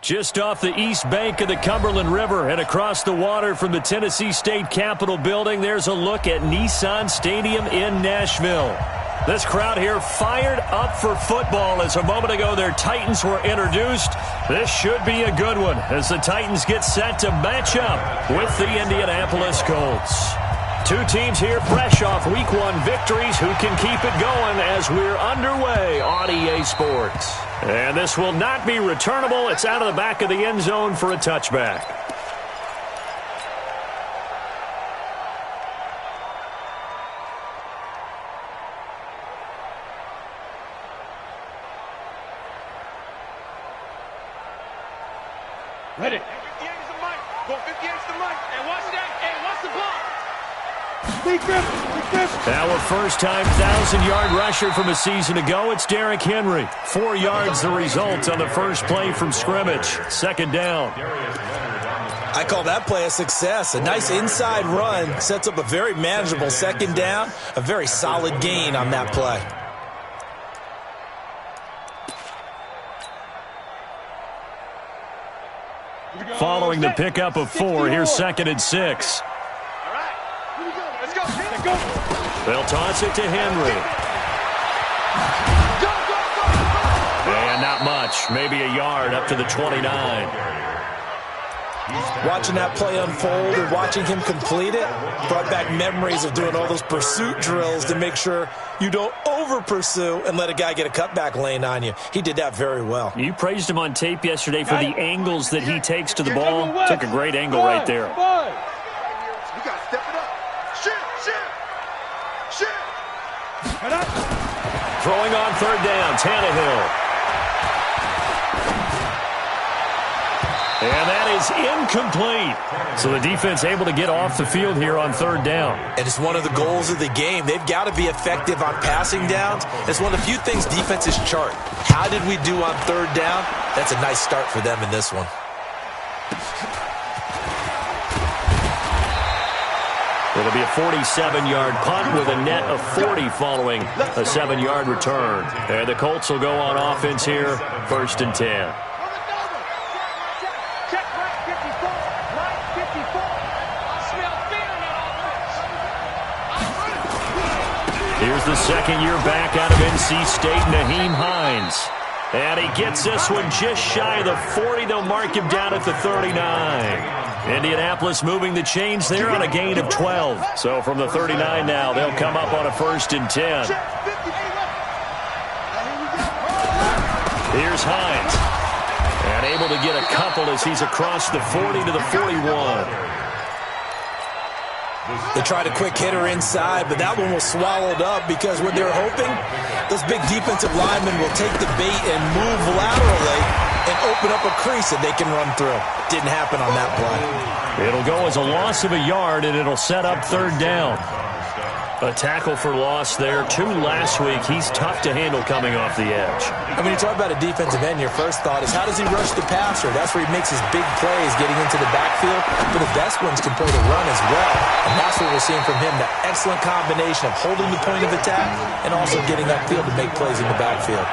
Just off the east bank of the Cumberland River and across the water from the Tennessee State Capitol building, there's a look at Nissan Stadium in Nashville. This crowd here fired up for football as a moment ago their Titans were introduced. This should be a good one as the Titans get set to match up with the Indianapolis Colts. Two teams here fresh off Week 1 victories who can keep it going as we're underway on EA Sports. And this will not be returnable. It's out of the back of the end zone for a touchback. Ready. 58 is the mic. Go 58 is the mic. And watch that. And watch the ball. Our first-time 1,000-yard rusher from a season ago, it's Derrick Henry. 4 yards the result on the first play from scrimmage. Second down. I call that play a success. A nice inside run sets up a very manageable second down. A very solid gain on that play. Following the pickup of 4, here's 2nd and 6. They'll toss it to Henry. And not much. Maybe a yard up to the 29. Watching that play unfold and watching him complete it brought back memories of doing all those pursuit drills to make sure you don't over-pursue and let a guy get a cutback lane on you. He did that very well. You praised him on tape yesterday for the angles that he takes to the ball. Took a great angle right there. You got to step it up. Throwing on third down, Tannehill. And that is incomplete. So the defense able to get off the field here on third down. And it's one of the goals of the game. They've got to be effective on passing downs. It's one of the few things defenses chart. How did we do on third down? That's a nice start for them in this one. It'll be a 47-yard punt with a net of 40 following a 7-yard return. And the Colts will go on offense here, 1st and 10. Here's the second-year back out of NC State, Nyheim Hines. And he gets this one just shy of the 40. They'll mark him down at the 39. Indianapolis moving the chains there on a gain of 12. So from the 39 now, they'll come up on a 1st and 10. Here's Hines. And able to get a couple as he's across the 40 to the 41. They tried a quick hitter inside, but that one was swallowed up because what they're hoping, those big defensive linemen will take the bait and move laterally and open up a crease that they can run through. Didn't happen on that play. It'll go as a loss of a yard, and it'll set up third down. A tackle for loss there. 2 last week. He's tough to handle coming off the edge. And when you talk about a defensive end, your first thought is how does he rush the passer? That's where he makes his big plays getting into the backfield. But the best ones can play the run as well. And that's what we're seeing from him, that excellent combination of holding the point of attack and also getting upfield to make plays in the backfield.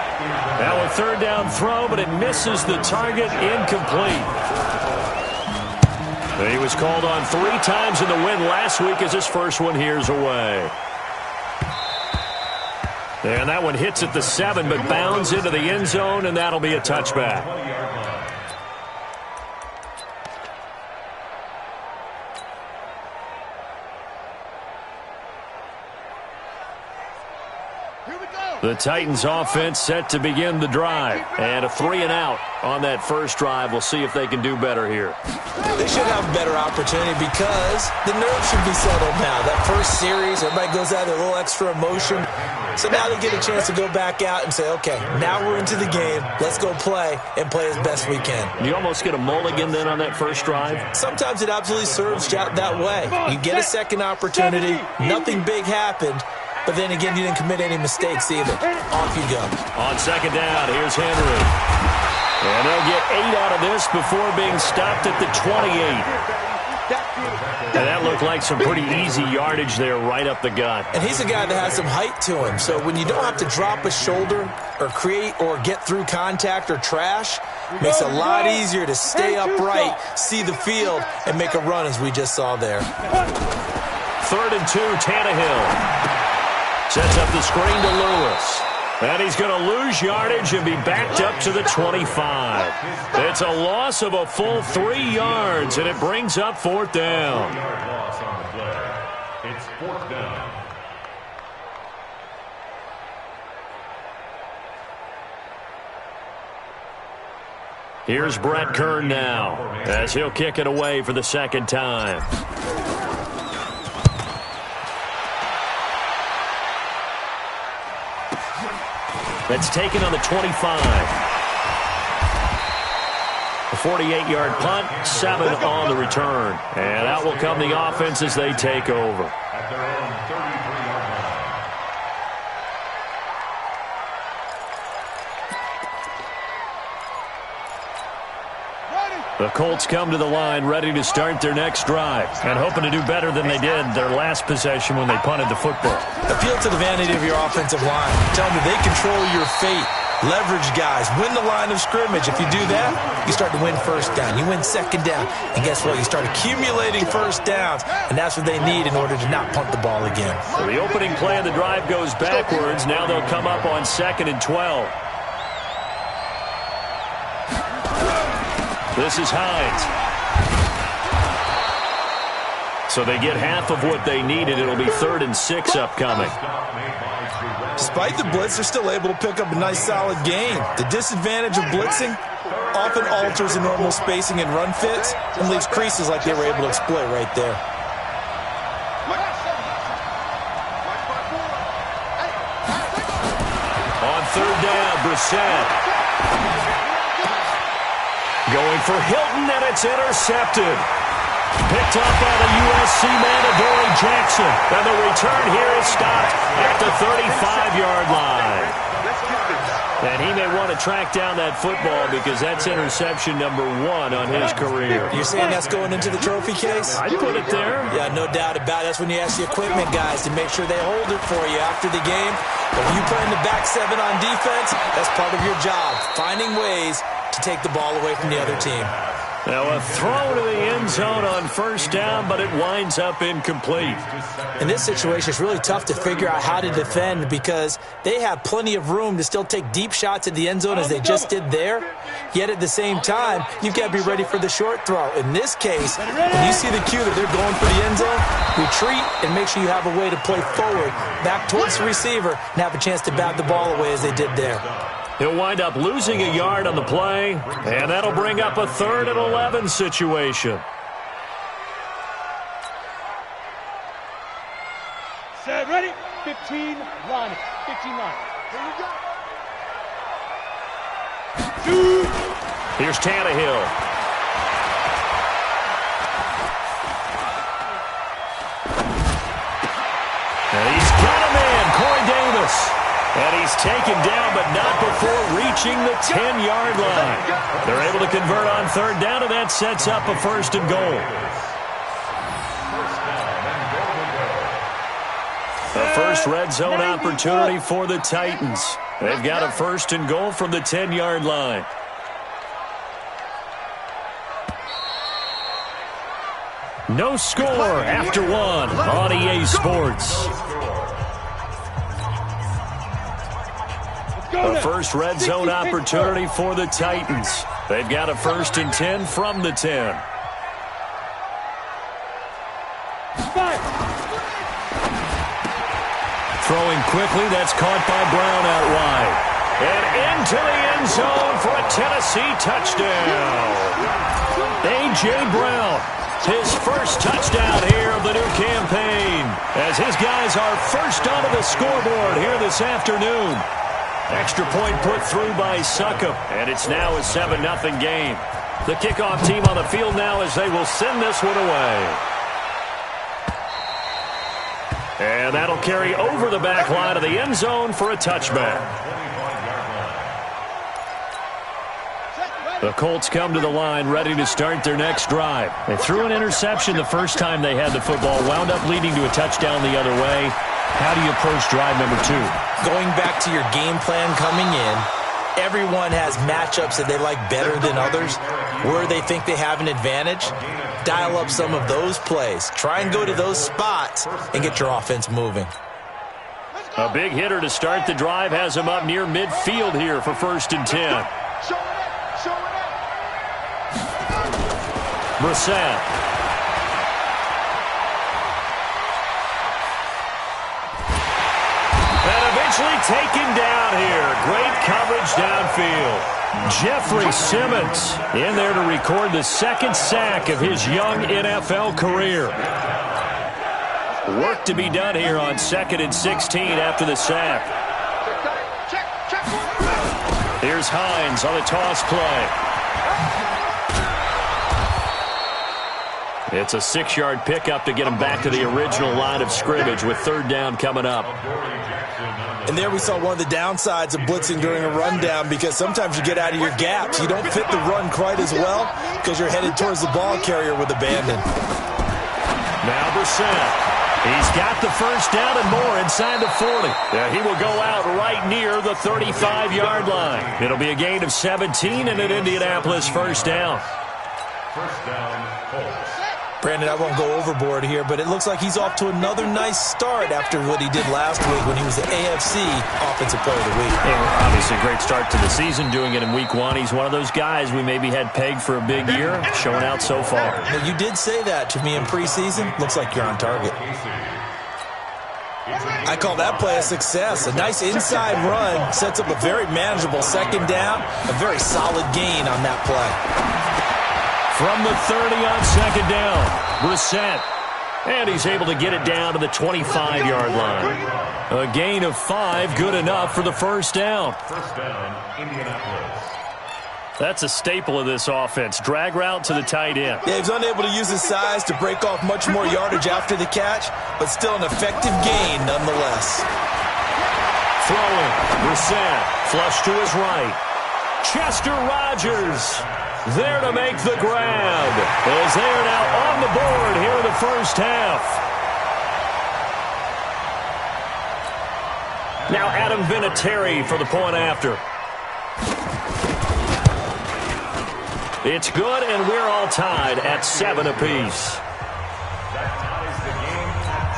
Now a third down throw, but it misses the target, incomplete. He was called on 3 times in the win last week as his first one here's away. And that one hits at the 7, but bounds into the end zone, and that'll be a touchback. The Titans offense set to begin the drive. And a 3 and out on that first drive. We'll see if they can do better here. They should have a better opportunity because the nerves should be settled now. That first series, everybody goes out with a little extra emotion. So now they get a chance to go back out and say, okay, now we're into the game. Let's go play and play as best we can. You almost get a mulligan then on that first drive? Sometimes it absolutely serves that way. You get a second opportunity. Nothing big happened. But then again, you didn't commit any mistakes either. Off you go. On second down, here's Henry. And they'll get 8 out of this before being stopped at the 28. And that looked like some pretty easy yardage there right up the gut. And he's a guy that has some height to him. So when you don't have to drop a shoulder or create or get through contact or trash, makes it a lot easier to stay upright, see the field, and make a run as we just saw there. 3rd and 2, Tannehill. Sets up the screen to Lewis. And he's going to lose yardage and be backed up to the 25. It's a loss of a full 3 yards, and it brings up 4th down. It's 4th down. Here's Brett Kern now, as he'll kick it away for the 2nd time. That's taken on the 25. A 48-yard punt, 7 on the return. And out will come the offense as they take over. At their own 33-yard line. The Colts come to the line ready to start their next drive and hoping to do better than they did their last possession when they punted the football. Appeal to the vanity of your offensive line. Tell them that they control your fate. Leverage guys. Win the line of scrimmage. If you do that, you start to win 1st down. You win 2nd down. And guess what? You start accumulating 1st downs. And that's what they need in order to not punt the ball again. So the opening play of the drive goes backwards. Now they'll come up on 2nd and 12. This is Hines. So they get half of what they needed. It'll be 3rd and 6 upcoming. Despite the blitz, they're still able to pick up a nice, solid gain. The disadvantage of blitzing often alters the normal spacing and run fits and leaves creases like they were able to exploit right there. On 3rd down, Brissett. Going for Hilton, and it's intercepted. Picked up by the USC man, Adoree Jackson. And the return here is stopped at the 35-yard line. And he may want to track down that football because that's interception number 1 on his career. You're saying that's going into the trophy case? I'd put it there. Yeah, no doubt about it. That's when you ask the equipment guys to make sure they hold it for you after the game. But when you play in the back 7 on defense, that's part of your job, finding ways to take the ball away from the other team. Now a throw to the end zone on 1st down, but it winds up incomplete. In this situation, it's really tough to figure out how to defend because they have plenty of room to still take deep shots at the end zone as they just did there. Yet at the same time, you've got to be ready for the short throw. In this case, when you see the cue that they're going for the end zone, retreat and make sure you have a way to play forward, back towards the receiver, and have a chance to bat the ball away as they did there. He'll wind up losing a yard on the play, and that'll bring up a 3rd and 11 situation. Set, ready? 15, line. 15, line. Here we go. Here's Tannehill. And he's got a man, Corey Davis. And he's taken down, but not before reaching the 10-yard line. They're able to convert on 3rd down, and that sets up a 1st and goal. A first red zone opportunity for the Titans. They've got a 1st and goal from the 10-yard line. No score after 1 on EA Sports. A first red zone opportunity for the Titans. They've got a 1st and 10 from the 10. Throwing quickly, that's caught by Brown out wide. And into the end zone for a Tennessee touchdown. A.J. Brown, his first touchdown here of the new campaign, as his guys are first onto the scoreboard here this afternoon. Extra point put through by Succop, and it's now a 7-0 game. The kickoff team on the field now as they will send this one away. And that'll carry over the back line of the end zone for a touchback. The Colts come to the line ready to start their next drive. They threw an interception the first time they had the football, wound up leading to a touchdown the other way. How do you approach drive number 2? Going back to your game plan coming in, everyone has matchups that they like better than others, where they think they have an advantage. Dial up some of those plays. Try and go to those spots and get your offense moving. A big hitter to start the drive has him up near midfield here for 1st and 10. Brissett. And eventually taken down here. Great coverage downfield. Jeffrey Simmons in there to record the 2nd sack of his young NFL career. Work to be done here on 2nd and 16 after the sack. Here's Hines on a toss play. It's a 6-yard pickup to get him back to the original line of scrimmage with 3rd down coming up. And there we saw one of the downsides of blitzing during a rundown, because sometimes you get out of your gaps. You don't fit the run quite as well because you're headed towards the ball carrier with abandon. Now Brissett. He's got the 1st down and more inside the 40. Yeah, he will go out right near the 35-yard line. It'll be a gain of 17 and an Indianapolis 1st down. First down, Colts. Brandon, I won't go overboard here, but it looks like he's off to another nice start after what he did last week when he was the AFC Offensive Player of the Week. Yeah, obviously a great start to the season, doing it in Week 1. He's one of those guys we maybe had pegged for a big year, showing out so far. Now, you did say that to me in preseason. Looks like you're on target. I call that play a success. A nice inside run sets up a very manageable 2nd down, a very solid gain on that play. From the 30 on 2nd down, Brissett. And he's able to get it down to the 25-yard line. A gain of 5, good enough for the 1st down. First down, Indianapolis. That's a staple of this offense. Drag route to the tight end. Yeah, he's unable to use his size to break off much more yardage after the catch, but still an effective gain nonetheless. Throwing, Brissett, flush to his right. Chester Rogers there to make the grab, as they are now on the board here in the 1st half. Now Adam Vinatieri for the point after. It's good, and we're all tied at 7 apiece. That ties the game at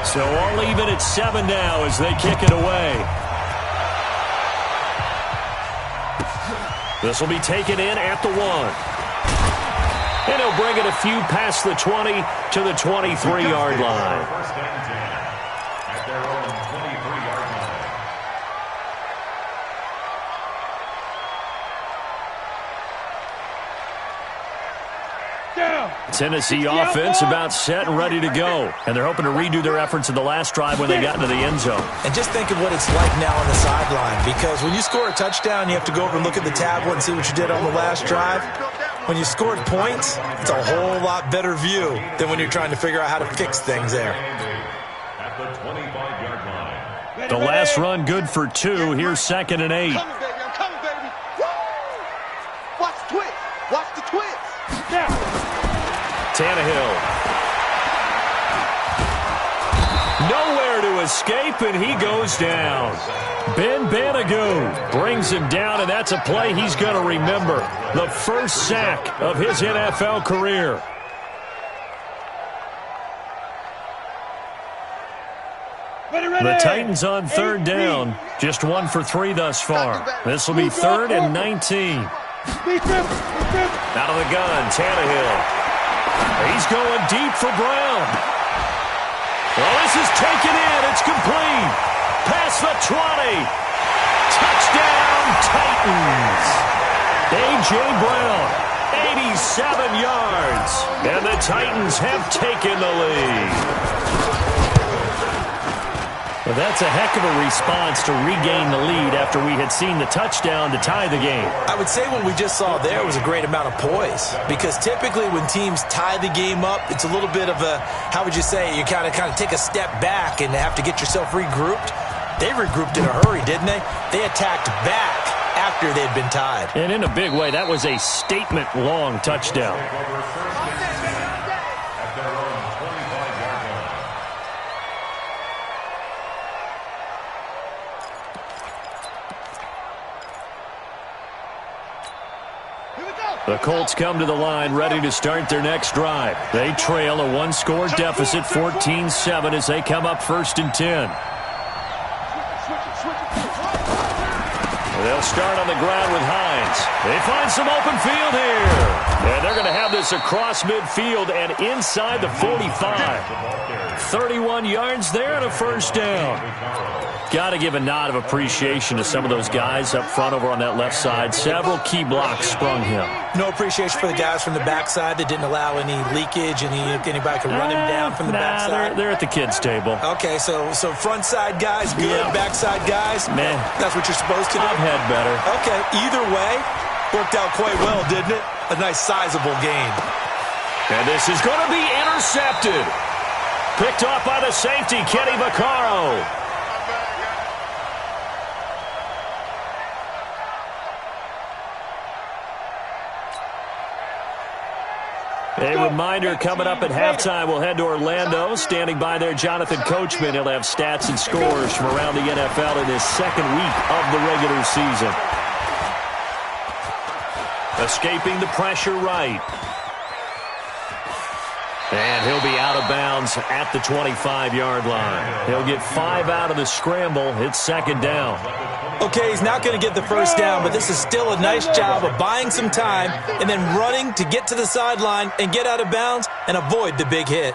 7. So all even at 7 now as they kick it away. This will be taken in at the 1. And he'll bring it a few past the 20 to the 23-yard line. First and 10 at their own 23-yard line. Tennessee offense about set and ready to go. And they're hoping to redo their efforts in the last drive when they got into the end zone. And just think of what it's like now on the sideline, because when you score a touchdown, you have to go over and look at the tablet and see what you did on the last drive. When you scored points, it's a whole lot better view than when you're trying to figure out how to fix things there. At the 25-yard line. The last run good for 2. Here's 2nd and 8. I'm coming, baby. Woo! Watch the twist. Watch the twist. Now. Tannehill. Nowhere to escape, and he goes down. Ben Banagou brings him down, and that's a play he's going to remember. The 1st sack of his NFL career. The Titans on 3rd down. Just 1 for 3 thus far. This will be 3rd and 19. Out of the gun, Tannehill. He's going deep for Brown. Well, this is taken in. It's complete. Past the 20. Touchdown, Titans. A.J. Brown, 87 yards. And the Titans have taken the lead. Well, that's a heck of a response to regain the lead after we had seen the touchdown to tie the game. I would say what we just saw there was a great amount of poise, because typically when teams tie the game up, it's a little bit of a, how would you say, you kind of take a step back and have to get yourself regrouped. They regrouped in a hurry, didn't they? They attacked back after they'd been tied. And in a big way, that was a statement-long touchdown. The Colts come to the line ready to start their next drive. They trail a one-score deficit, 14-7, as they come up 1st and 10. They'll start on the ground with Hines. They find some open field here. And they're going to have this across midfield and inside the 45. 31 yards there and a first down. Got to give a nod of appreciation to some of those guys up front over on that left side. Several key blocks sprung him. No appreciation for the guys from the backside that didn't allow any leakage, anybody could run him down from the backside. They're at the kids' table. Okay, so front side guys, good. Yeah. Backside guys, man, that's what you're supposed to do. I've had better. Okay, either way, worked out quite well, didn't it? A nice sizable gain. And this is going to be intercepted. Picked off by the safety, Kenny Vaccaro. A reminder, coming up at halftime, we'll head to Orlando. Standing by there, Jonathan Coachman. He'll have stats and scores from around the NFL in his second week of the regular season. Escaping the pressure right. And he'll be out of bounds at the 25-yard line. He'll get 5 out of the scramble. It's 2nd down. Okay, he's not going to get the first down, but this is still a nice job of buying some time and then running to get to the sideline and get out of bounds and avoid the big hit.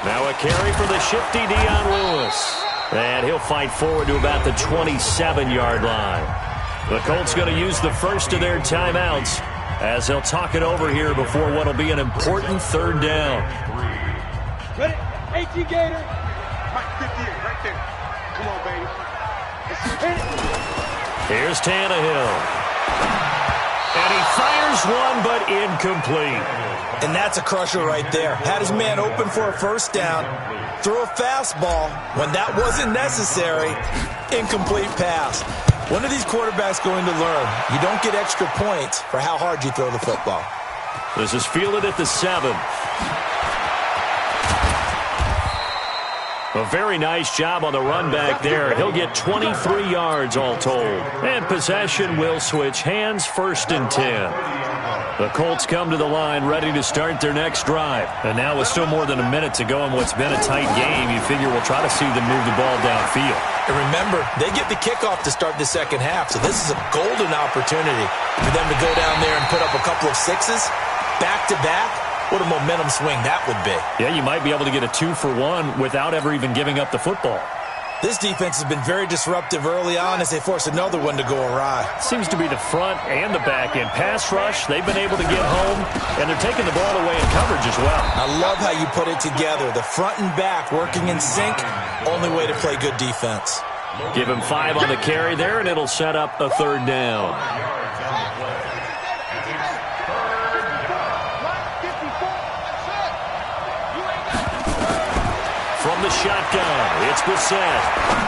Now a carry for the shifty Dion Lewis. And he'll fight forward to about the 27-yard line. The Colts going to use the first of their timeouts as they'll talk it over here before what will be an important 3rd down. Ready? 18 Gator. Mike 58 right there. Come on, baby. Here's Tannehill. And he fires one, but incomplete. And that's a crusher right there. Had his man open for a first down. Threw a fastball when that wasn't necessary. Incomplete pass. When are these quarterbacks going to learn? You don't get extra points for how hard you throw the football. This is fielded at the 7. A very nice job on the run back there. He'll get 23 yards all told. And possession will switch hands, 1st and 10. The Colts come to the line ready to start their next drive. And now with still more than a minute to go in what's been a tight game, you figure we'll try to see them move the ball downfield. And remember, they get the kickoff to start the second half, so this is a golden opportunity for them to go down there and put up a couple of sixes back-to-back. What a momentum swing that would be. Yeah, you might be able to get a 2-for-1 without ever even giving up the football. This defense has been very disruptive early on as they force another one to go awry. Seems to be the front and the back end. Pass rush, they've been able to get home, and they're taking the ball away in coverage as well. I love how you put it together. The front and back working in sync, only way to play good defense. Give him 5 on the carry there, and it'll set up a 3rd down. From the shotgun, it's Brissett.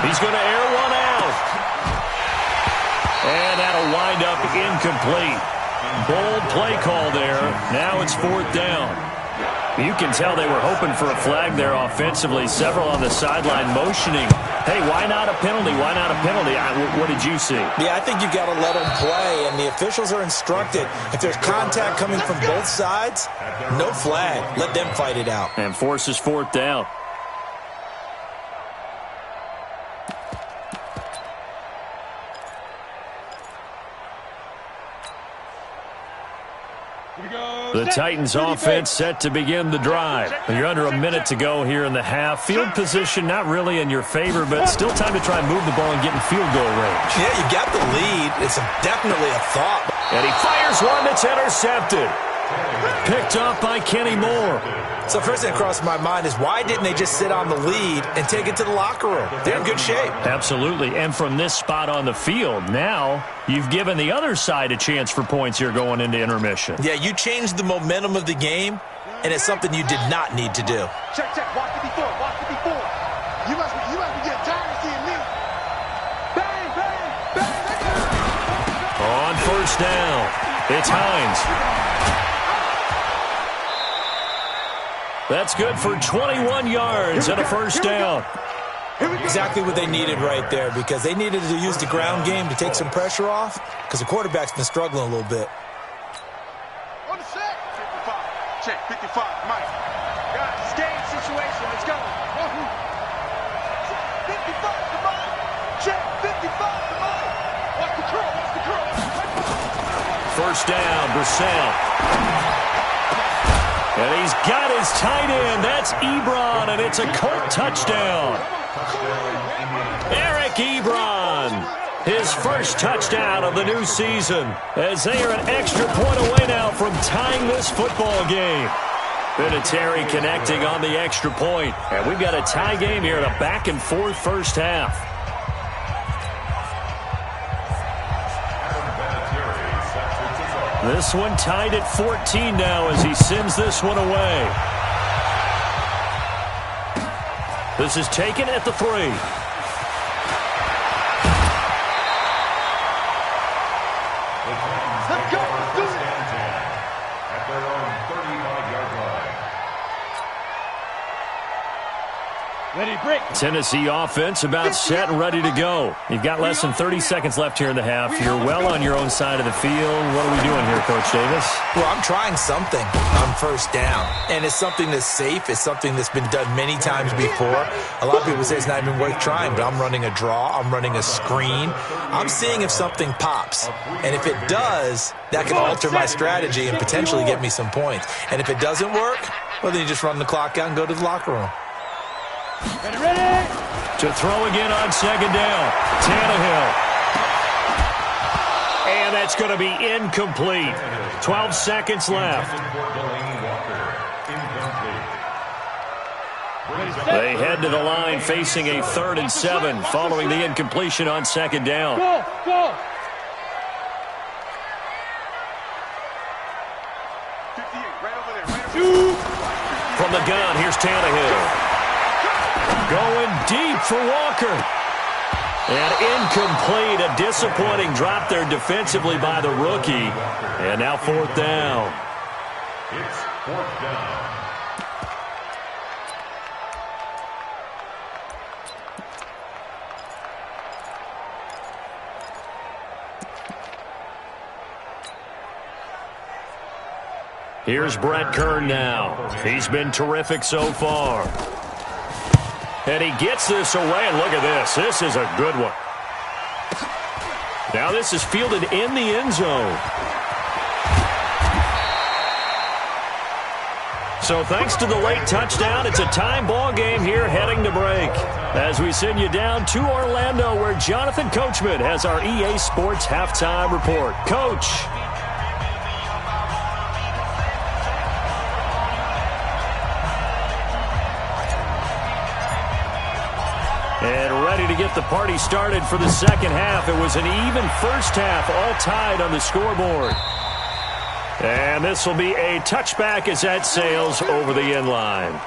He's going to air one out. And that'll wind up incomplete. Bold play call there. Now it's 4th down. You can tell they were hoping for a flag there offensively. Several on the sideline motioning. Hey, why not a penalty? Why not a penalty? What did you see? Yeah, I think you've got to let them play, and the officials are instructed. If there's contact coming from both sides, no flag. Let them fight it out. And forces 4th down. The Titans offense set to begin the drive. You're under a minute to go here in the half. Field position not really in your favor, but still time to try and move the ball and get in field goal range. Yeah, you got the lead. It's definitely a thought. And he fires one that's intercepted. Picked off by Kenny Moore. So first thing that crossed my mind is why didn't they just sit on the lead and take it to the locker room? They're in good shape. Absolutely. And from this spot on the field, now you've given the other side a chance for points here going into intermission. Yeah, you changed the momentum of the game, and it's something you did not need to do. Check, check. Watch it before. Watch it before. You must be first down. It's Hines. That's good for 21 yards and a first down. Exactly what they needed right there, because they needed to use the ground game to take some pressure off, because the quarterback's been struggling a little bit. On the set. 55. Check. 55. Mike. Got it. Game situation. Let's go. 55 to Mike. Check. 55 to Mike. Watch the curl. Watch the curl. First down, Brissett. And he's got his tight end. That's Ebron, and it's a Colt touchdown. Eric Ebron, his first touchdown of the new season, as they are an extra point away now from tying this football game. Vinatieri connecting on the extra point, and we've got a tie game here in a back-and-forth first half. This one tied at 14 now as he sends this one away. This is taken at the 3. Let's go. Let's do it. At their own 35-yard line. Ready, break. Tennessee offense about set and ready to go. You've got less than 30 seconds left here in the half. You're well on your own side of the field. What are we doing here, Coach Davis? Well, I'm trying something on first down, and it's something that's safe. It's something that's been done many times before. A lot of people say it's not even worth trying, but I'm running a draw. I'm running a screen. I'm seeing if something pops, and if it does, that can alter my strategy and potentially get me some points. And if it doesn't work, well, then you just run the clock out and go to the locker room. Ready. To throw again on second down. Tannehill. And that's going to be incomplete. 12 seconds left. They head to the line facing a 3rd and 7 following the incompletion on second down. Go, go. 58. Right over there. Right over there. From the gun, here's Tannehill. Going deep for Walker. And incomplete. A disappointing drop there defensively by the rookie. And now 4th down. It's 4th down. Here's Brett Kern now. He's been terrific so far. And he gets this away, and look at this. This is a good one. Now this is fielded in the end zone. So thanks to the late touchdown, it's a time ball game here heading to break. As we send you down to Orlando, where Jonathan Coachman has our EA Sports halftime report. Coach. And ready to get the party started for the second half. It was an even first half, all tied on the scoreboard. And this will be a touchback as that sails over the end line.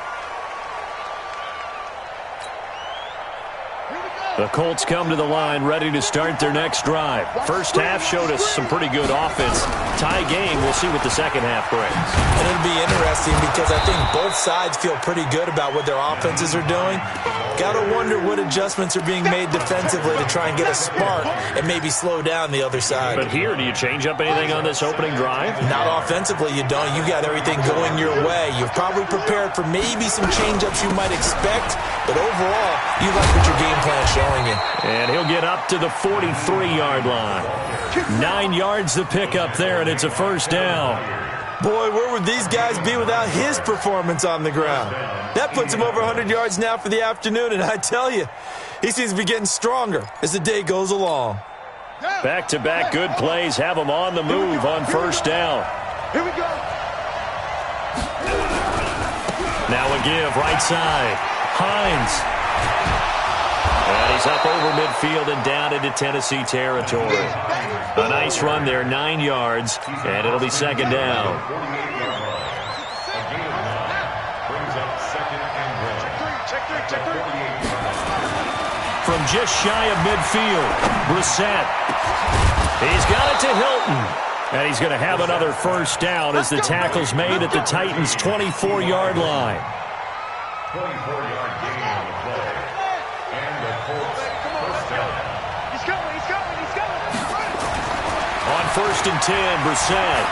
The Colts come to the line ready to start their next drive. First half showed us some pretty good offense. Tie game, we'll see what the second half brings. And it'll be interesting because I think both sides feel pretty good about what their offenses are doing. Got to wonder what adjustments are being made defensively to try and get a spark and maybe slow down the other side. But here, do you change up anything on this opening drive? Not offensively, you don't. You got everything going your way. You've probably prepared for maybe some change-ups you might expect, but overall, you like what your game plan's showing you. And he'll get up to the 43-yard line. 9 yards to pick up there, and it's a first down. Boy, where would these guys be without his performance on the ground? That puts him over 100 yards now for the afternoon, and I tell you, he seems to be getting stronger as the day goes along. Back-to-back good plays have him on the move on first down. Here we go. Now a give, right side. Hines. And he's up over midfield and down into Tennessee territory. A nice run there, 9 yards, and it'll be second down. From just shy of midfield, Brissett. He's got it to Hilton. Burton. And he's going to have another first down as the tackle's made at the Titans' 24-yard line. 24-yard gain on the play. And the Colts first down. He's coming. On 1st and 10, Brissett.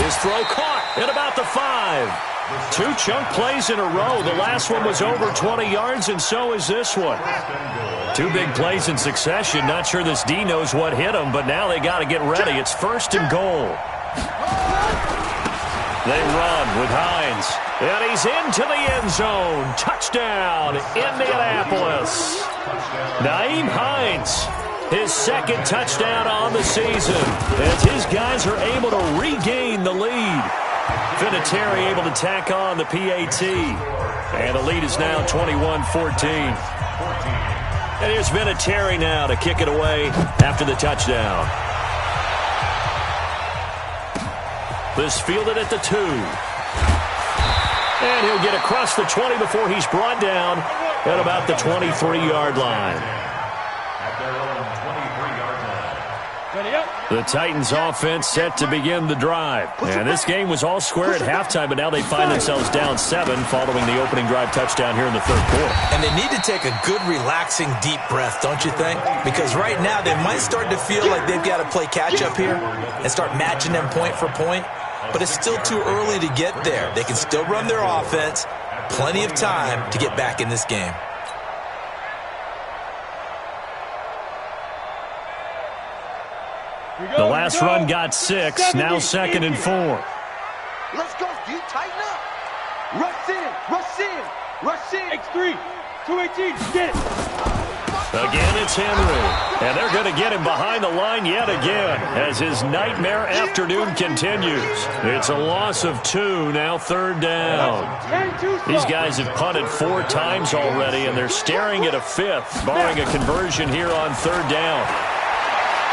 His throw caught at about the 5. 2 chunk plays in a row. The last one was over 20 yards, and so is this one. 2 big plays in succession. Not sure this D knows what hit him, but now they got to get ready. It's 1st and goal. They run with Hines, and he's into the end zone. Touchdown, Indianapolis. Nyheim Hines, his 2nd touchdown on the season, as his guys are able to regain the lead. Vinatieri able to tack on the PAT, and the lead is now 21-14. And here's Vinatieri now to kick it away after the touchdown. This fielded at the 2. And he'll get across the 20 before he's brought down at about the 23-yard line. At their own 23-yard line. The Titans offense set to begin the drive. And this game was all square at halftime, but now they find themselves down 7 following the opening drive touchdown here in the 3rd quarter. And they need to take a good, relaxing, deep breath, don't you think? Because right now they might start to feel like they've got to play catch-up here and start matching them point for point. But it's still too early to get there. They can still run their offense. Plenty of time to get back in this game. The last run got 6, now 2nd and 4. Let's go, dude. Tighten up. Rush in. X3. 218. Get it. Again, it's Henry. And they're going to get him behind the line yet again as his nightmare afternoon continues. It's a loss of 2, now 3rd down. These guys have punted 4 times already, and they're staring at a 5th, barring a conversion here on 3rd down.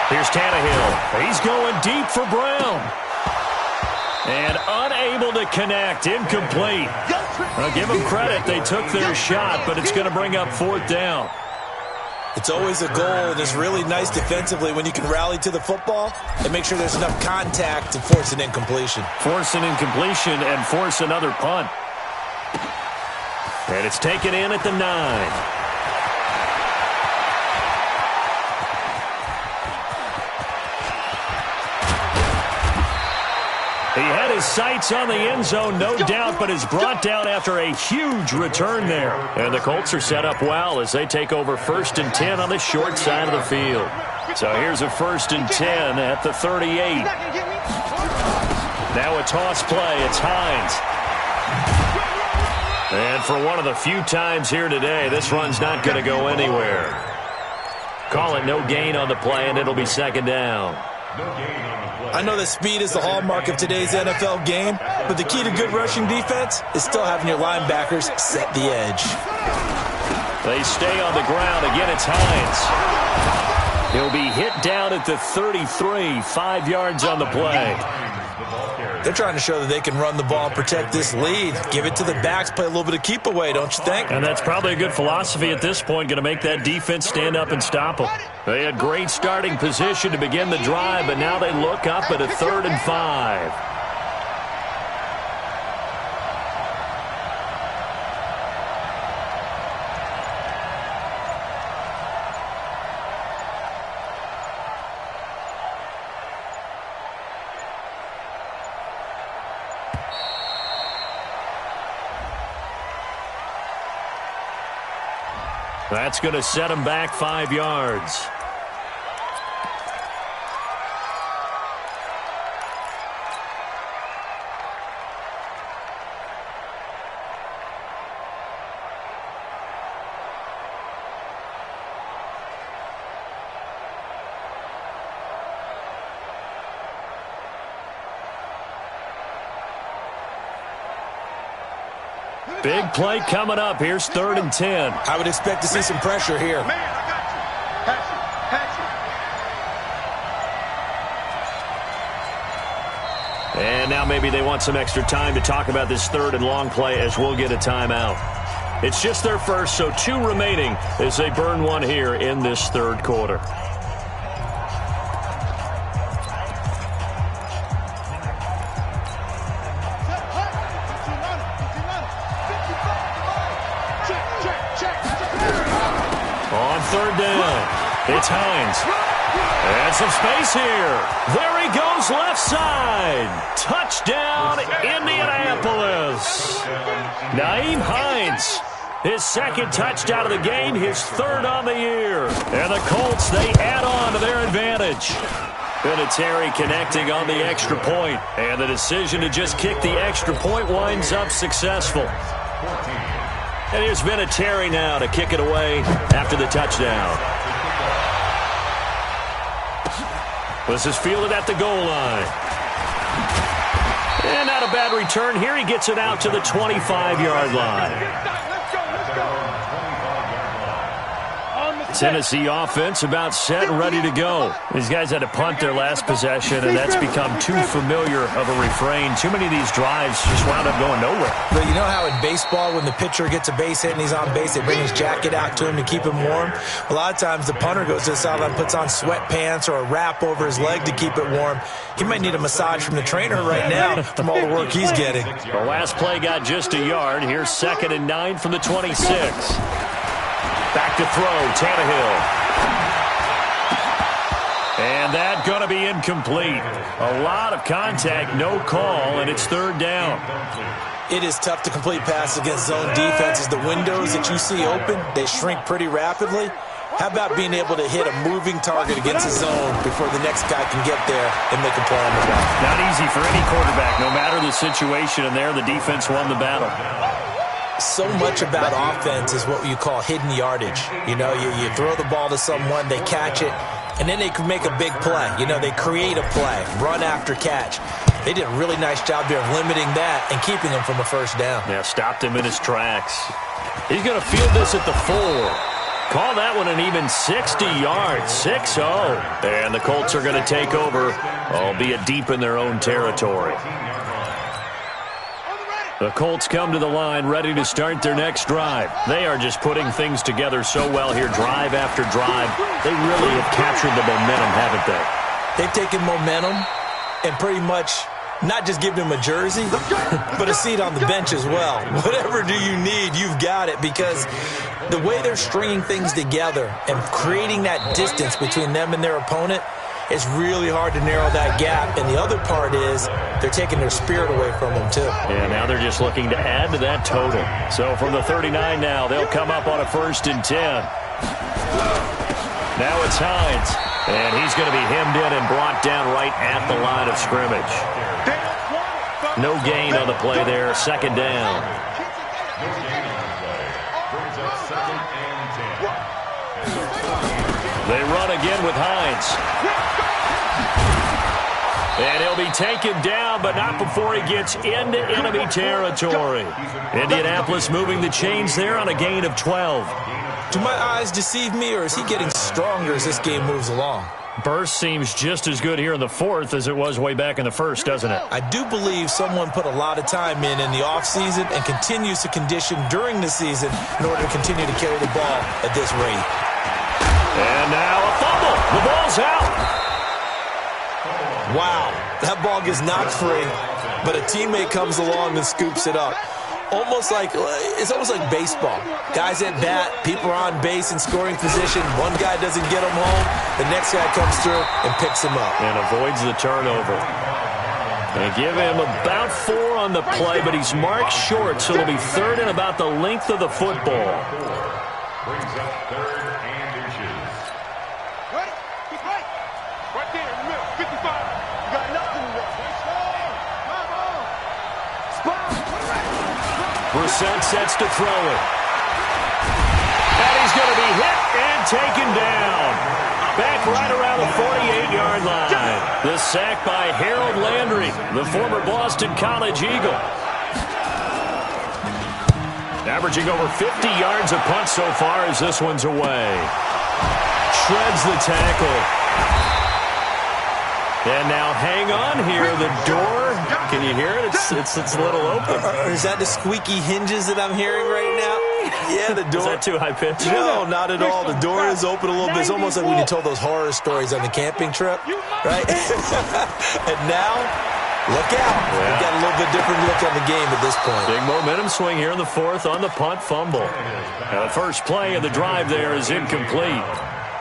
Here's Tannehill. He's going deep for Brown. And unable to connect. Incomplete. I'll give them credit. They took their shot, but it's going to bring up 4th down. It's always a goal, and it's really nice defensively when you can rally to the football and make sure there's enough contact to force an incompletion. Force an incompletion and force another punt. And it's taken in at the 9. He had his sights on the end zone, no doubt, but is brought down after a huge return there. And the Colts are set up well as they take over 1st and 10 on the short side of the field. So here's a 1st and 10 at the 38. Now a toss play. It's Hines. And for one of the few times here today, this run's not going to go anywhere. Call it no gain on the play, and it'll be 2nd down. No gain on the play. I know that speed is the hallmark of today's NFL game, but the key to good rushing defense is still having your linebackers set the edge. They stay on the ground. Again, it's Hines. He'll be hit down at the 33, 5 yards on the play. They're trying to show that they can run the ball and protect this lead. Give it to the backs, play a little bit of keep away, don't you think? And that's probably a good philosophy at this point, going to make that defense stand up and stop them. They had great starting position to begin the drive, but now they look up at a 3rd and 5. That's going to set him back 5 yards. Big play coming up. Here's 3rd and 10. I would expect to see some pressure here. Man, I got you. Pass it. And now maybe they want some extra time to talk about this 3rd and long play as we'll get a timeout. It's just their first, so 2 remaining as they burn one here in this 3rd quarter. third down. It's Hines. And some space here. There he goes left side. Touchdown, Indianapolis. Nyheim Hines. His second touchdown of the game, his third on the year. And the Colts, they add on to their advantage. Vinatieri connecting on the extra point. And the decision to just kick the extra point winds up successful. And here's Vinatieri now to kick it away after the touchdown. This is fielded at the goal line. And not a bad return here. He gets it out to the 25-yard line. Tennessee offense about set and ready to go. These guys had to punt their last possession, and that's become too familiar of a refrain. Too many of these drives just wound up going nowhere. But you know how in baseball, when the pitcher gets a base hit and he's on base, they bring his jacket out to him to keep him warm? A lot of times the punter goes to the sideline, puts on sweatpants or a wrap over his leg to keep it warm. He might need a massage from the trainer right now from all the work he's getting. The last play got just a yard. Here's 2nd and 9 from the 26. Back to throw, Tannehill. And that's going to be incomplete. A lot of contact, no call, and it's third down. It is tough to complete passes against zone defenses. The windows that you see open, they shrink pretty rapidly. How about being able to hit a moving target against a zone before the next guy can get there and make a play on the ball? Not easy for any quarterback, no matter the situation, and there the defense won the battle. So much about offense is what you call hidden yardage. You know, you throw the ball to someone, they catch it, and then they can make a big play. You know, they create a play, run after catch. They did a really nice job here of limiting that and keeping him from a first down. Yeah, stopped him in his tracks. He's going to field this at the 4. Call that one an even 60 yards, 6-0. And the Colts are going to take over, albeit deep in their own territory. The Colts come to the line ready to start their next drive. They are just putting things together so well here, drive after drive. They really have captured the momentum, haven't they? They've taken momentum and pretty much not just given him a jersey, but a seat on the bench as well. Whatever do you need, you've got it, because the way they're stringing things together and creating that distance between them and their opponent, it's really hard to narrow that gap. And the other part is they're taking their spirit away from them, too. Yeah, now they're just looking to add to that total. So from the 39 now, they'll come up on a 1st and 10. Now it's Hines. And he's going to be hemmed in and brought down right at the line of scrimmage. No gain on the play there. 2nd down. They run again with Hines. And he'll be taken down, but not before he gets into enemy territory. Indianapolis moving the chains there on a gain of 12. Do my eyes deceive me, or is he getting stronger as this game moves along? Burst seems just as good here in the 4th as it was way back in the 1st, doesn't it? I do believe someone put a lot of time in the offseason and continues to condition during the season in order to continue to carry the ball at this rate. And now a fumble. The ball's out. Wow, that ball gets knocked free, but a teammate comes along and scoops it up. It's almost like baseball. Guys at bat, people are on base in scoring position. One guy doesn't get him home, the next guy comes through and picks him up. And avoids the turnover. They give him about 4 on the play, but he's marked short, so it'll be 3rd and about the length of the football. Brings up 3rd and inches. Ready? Keep right. Right there in the middle. 55. You got nothing to watch. Brissett sets to throw it. And he's going to be hit and taken down. Back right around the 48-yard line. The sack by Harold Landry, the former Boston College Eagle. Averaging over 50 yards a punt so far as this one's away. Shreds the tackle. And now hang on here. The door, can you hear it? It's a little open. Is that the squeaky hinges that I'm hearing right now? Yeah, the door. Is that too high pitched? No, not at all. The door is open a little bit. It's almost like when you told those horror stories on the camping trip, right? And now Look out. Yeah. We've got a little bit different look on the game at this point. Big momentum swing here in the fourth on the punt fumble. Now the first play of the drive there is incomplete.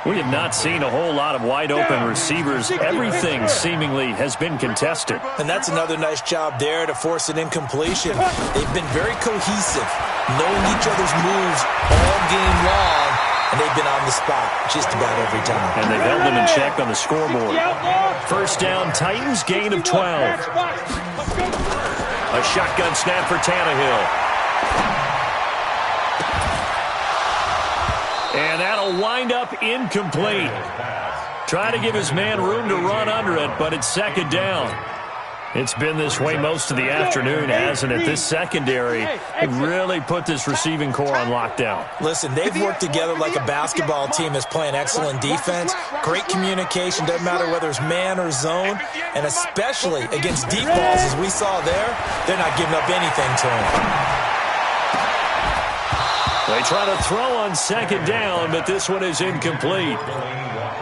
We have not seen a whole lot of wide-open receivers. Everything seemingly has been contested. And that's another nice job there to force an incompletion. They've been very cohesive, knowing each other's moves all game long, and they've been on the spot just about every time. And they've held them in check on the scoreboard. First down, Titans, gain of 12. A shotgun snap for Tannehill. And that'll wind up incomplete. Try to give his man room to run under it, but it's second down. It's been this way most of the afternoon, hasn't it? This secondary really put this receiving core on lockdown. Listen, they've worked together like a basketball team that's playing excellent defense. Great communication, doesn't matter whether it's man or zone. And especially against deep balls, as we saw there, they're not giving up anything to him. They try to throw on second down, but this one is incomplete.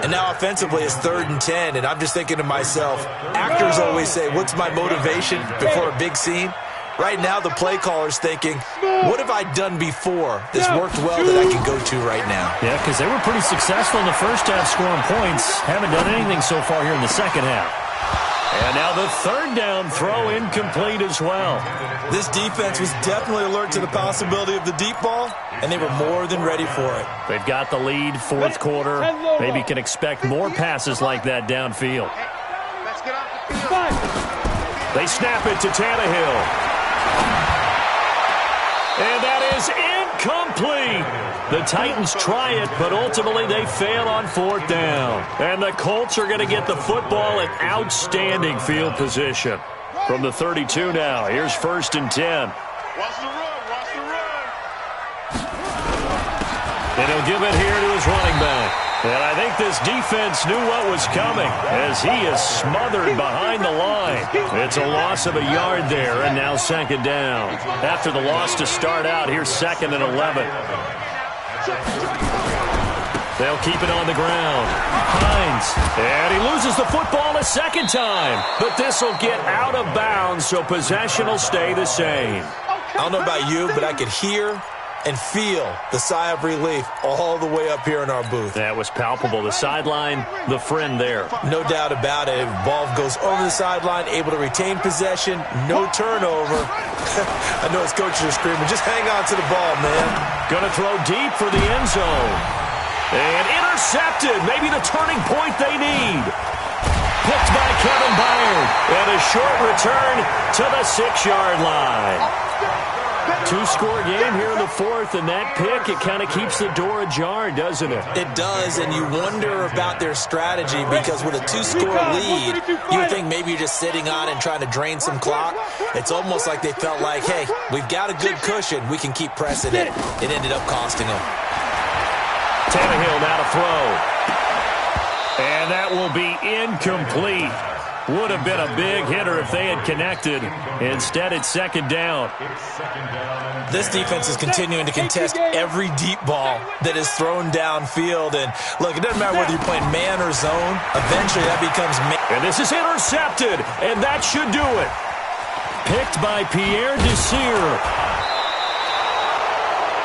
And now offensively it's 3rd and 10, and I'm just thinking to myself, actors always say, what's my motivation before a big scene? Right now the play caller's thinking, what have I done before that's worked well that I can go to right now? Yeah, because they were pretty successful in the first half scoring points. Haven't done anything so far here in the second half. And now the third down throw incomplete as well. This defense was definitely alert to the possibility of the deep ball, and they were more than ready for it. They've got the lead, fourth quarter. Maybe can expect more passes like that downfield. They snap it to Tannehill. And that is incomplete. The Titans try it, but ultimately they fail on fourth down. And the Colts are going to get the football in outstanding field position. From the 32 now, here's 1st and 10. Watch the run, watch the run. And he'll give it here to his running back. And I think this defense knew what was coming as he is smothered behind the line. It's a loss of a yard there, and now second down. After the loss to start out, here's 2nd and 11. They'll keep it on the ground. Hines, and he loses the football a second time. But this will get out of bounds, so possession will stay the same. I don't know about you, but I could hear and feel the sigh of relief all the way up here in our booth. That was palpable. The sideline, the friend there. No doubt about it. Ball goes over the sideline, able to retain possession, no turnover. I know his coaches are screaming, just hang on to the ball, man. Going to throw deep for the end zone. And intercepted. Maybe the turning point they need. Picked by Kevin Byard. And a short return to the 6-yard line. 2-score game here in the fourth, and that pick, it kind of keeps the door ajar, doesn't it? It does, and you wonder about their strategy because with a 2-score lead, you would think maybe you're just sitting on it and trying to drain some clock. It's almost like they felt like, hey, we've got a good cushion. We can keep pressing it. It ended up costing them. Tannehill now to throw. And that will be incomplete. Would have been a big hitter if they had connected. Instead, it's second down. This defense is continuing to contest every deep ball that is thrown downfield. And, look, it doesn't matter whether you're playing man or zone. Eventually, that becomes man. And this is intercepted, and that should do it. Picked by Pierre Desir.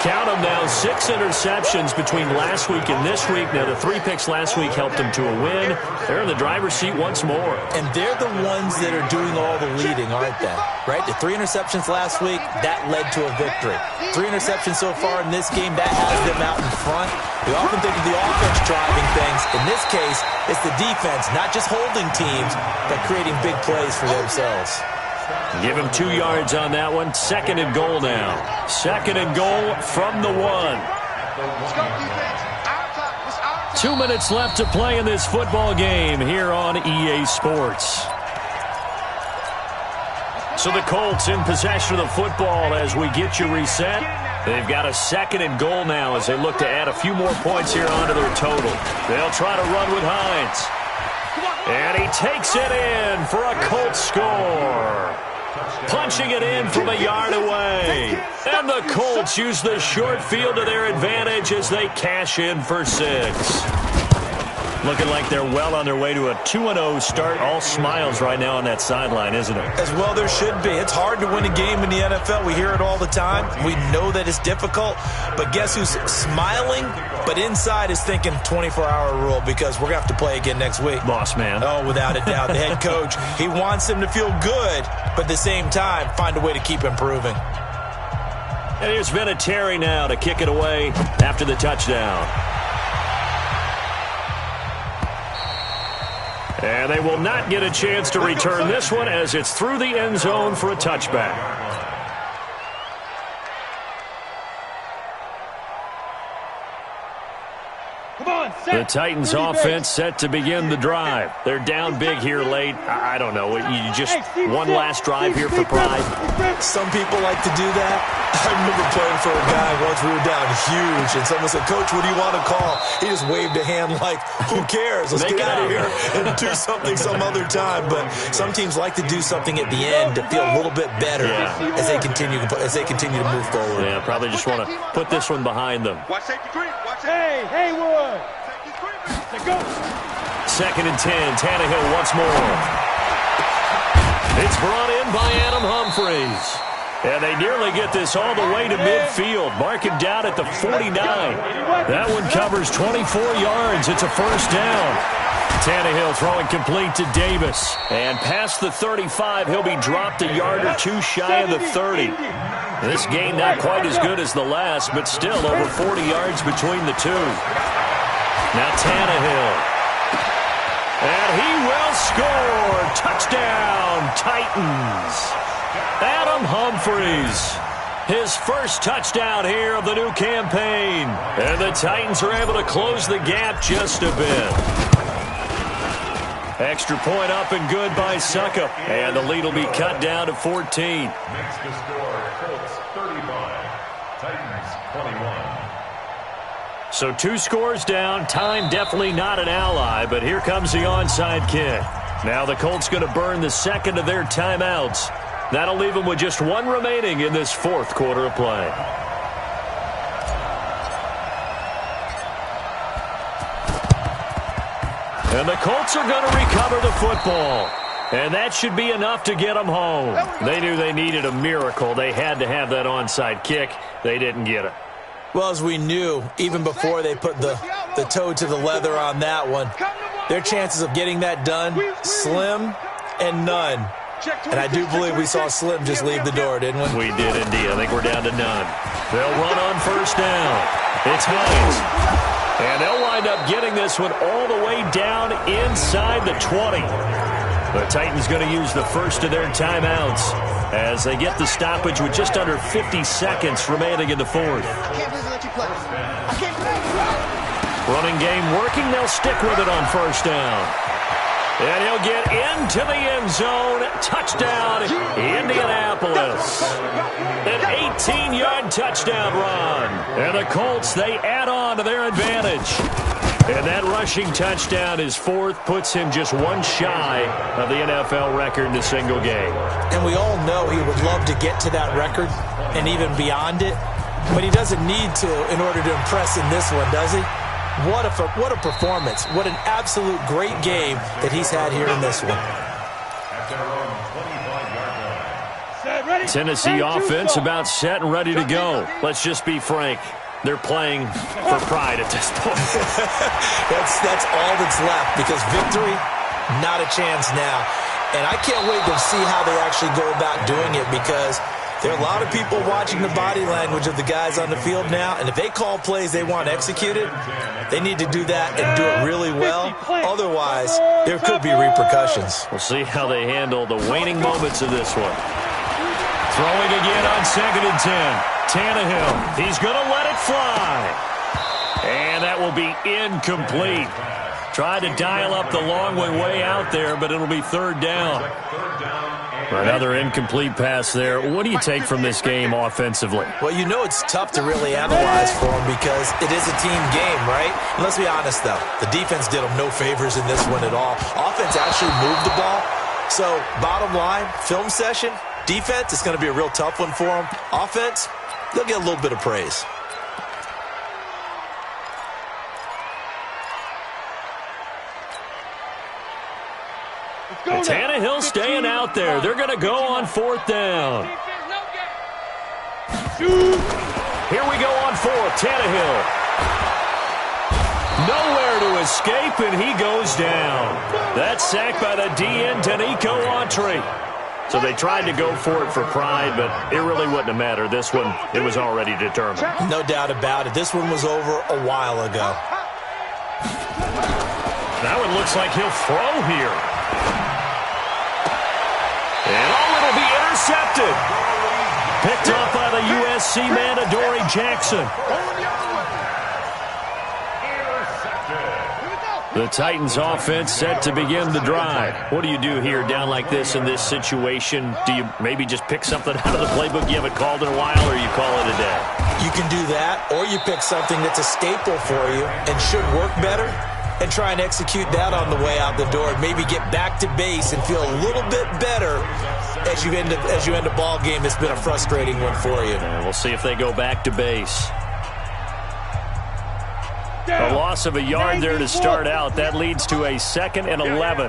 Count them now, 6 interceptions between last week and this week. Now, the 3 picks last week helped them to a win. They're in the driver's seat once more. And they're the ones that are doing all the leading, aren't they? Right? The 3 interceptions last week, that led to a victory. 3 interceptions so far in this game, that has them out in front. We often think of the offense driving things. In this case, it's the defense, not just holding teams, but creating big plays for themselves. Give him 2 yards on that one. 2nd and goal now. 2nd and goal from the 1. 2 minutes left to play in this football game here on EA Sports. So the Colts in possession of the football as we get you reset. They've got a 2nd and goal now as they look to add a few more points here onto their total. They'll try to run with Hines. And he takes it in for a Colts score. Punching it in from a yard away. And the Colts use the short field to their advantage as they cash in for 6. Looking like they're well on their way to a 2-0 start. All smiles right now on that sideline, isn't it? As well there should be. It's hard to win a game in the NFL. We hear it all the time. We know that it's difficult. But guess who's smiling, but inside is thinking 24-hour rule because we're going to have to play again next week. Boss man. Oh, without a doubt. The head coach, he wants them to feel good, but at the same time, find a way to keep improving. And here's Vinatieri now to kick it away after the touchdown. And they will not get a chance to return this one as it's through the end zone for a touchback. The Titans offense set to begin the drive. They're down big here late. I don't know. You just one last drive here for pride. Some people like to do that. I remember playing for a guy once. We were down huge, and someone said, "Coach, what do you want to call?" He just waved a hand like, "Who cares? Let's get out of here and do something some other time." But some teams like to do something at the end to feel a little bit better as they continue to move forward. Yeah, probably just want to put this one behind them. Watch safety green. Watch Hey, Haywood. Go. 2nd and 10. Tannehill once more. It's brought in by Adam Humphries. And they nearly get this all the way to midfield. Mark him down at the 49. That one covers 24 yards. It's a first down. Tannehill throwing complete to Davis. And past the 35, he'll be dropped a yard or two shy of the 30. This gain not quite as good as the last, but still over 40 yards between the two. Now Tannehill. And he will score. Touchdown, Titans. Adam Humphries. His first touchdown here of the new campaign. And the Titans are able to close the gap just a bit. Extra point up and good by Suckup. And the lead will be cut down to 14. Next to score, Colts 35, Titans 21. So 2 scores down. Time definitely not an ally, but here comes the onside kick. Now the Colts going to burn the second of their timeouts. That'll leave them with just 1 remaining in this 4th quarter of play. And the Colts are going to recover the football. And that should be enough to get them home. They knew they needed a miracle. They had to have that onside kick. They didn't get it. Well, as we knew, even before they put the toe to the leather on that one, their chances of getting that done, slim and none. And I do believe we saw Slim just leave the door, didn't we? We did indeed. I think we're down to none. They'll run on first down. It's Hines. And they'll wind up getting this one all the way down inside the 20. The Titans going to use the first of their timeouts as they get the stoppage with just under 50 seconds remaining in the 4th. Running game working. They'll stick with it on first down. And he'll get into the end zone. Touchdown, Indianapolis. An 18-yard touchdown run. And the Colts, they add on to their advantage. And that rushing touchdown, his 4th, puts him just 1 shy of the NFL record in a single game. And we all know he would love to get to that record and even beyond it. But he doesn't need to in order to impress in this one, does he? What a performance. What an absolute great game that he's had here in this one. Tennessee offense about set and ready to go. Let's just be frank. They're playing for pride at this point. That's all that's left because victory, not a chance now. And I can't wait to see how they actually go about doing it because there are a lot of people watching the body language of the guys on the field now, and if they call plays they want executed, they need to do that and do it really well. Otherwise, there could be repercussions. We'll see how they handle the waning moments of this one. Throwing again on 2nd and 10. Tannehill, he's going to let it fly. And that will be incomplete. Tried to dial up the long way out there, but it'll be 3rd down. Another incomplete pass there. What do you take from this game offensively? Well, you know it's tough to really analyze for them because it is a team game, right? And let's be honest, though. The defense did them no favors in this one at all. Offense actually moved the ball. So, bottom line, film session, defense, it's going to be a real tough one for them. Offense, they'll get a little bit of praise. Tannehill staying out there. They're going to go on 4th down. Here we go on 4th. Tannehill. Nowhere to escape, and he goes down. That's sacked by the DN, Danico Autry. So they tried to go for it for pride, but it really wouldn't have mattered. This one, it was already determined. No doubt about it. This one was over a while ago. That one looks like he'll throw here. And it'll be intercepted. Picked up by the USC man, Adoree Jackson. The Titans offense set to begin the drive. What do you do here down like this in this situation? Do you maybe just pick something out of the playbook you haven't called in a while, or you call it a day? You can do that, or you pick something that's a staple for you and should work better and try and execute that on the way out the door and maybe get back to base and feel a little bit better as you end a ball game that's been a frustrating one for you. And we'll see if they go back to base. A loss of a yard there to start out. That leads to a 2nd and 11.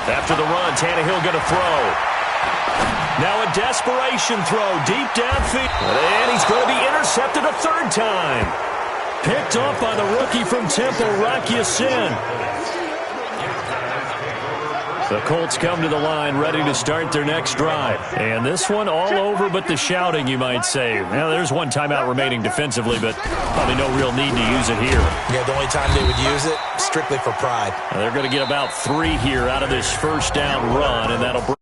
After the run, Tannehill going to throw. Now a desperation throw deep downfield. And he's going to be intercepted a 3rd time. Picked off by the rookie from Temple, Rocky Sin. The Colts come to the line ready to start their next drive. And this one all over but the shouting, you might say. Now, there's one timeout remaining defensively, but probably no real need to use it here. Yeah, the only time they would use it, strictly for pride. Now, they're going to get about 3 here out of this 1st down run, and that'll bring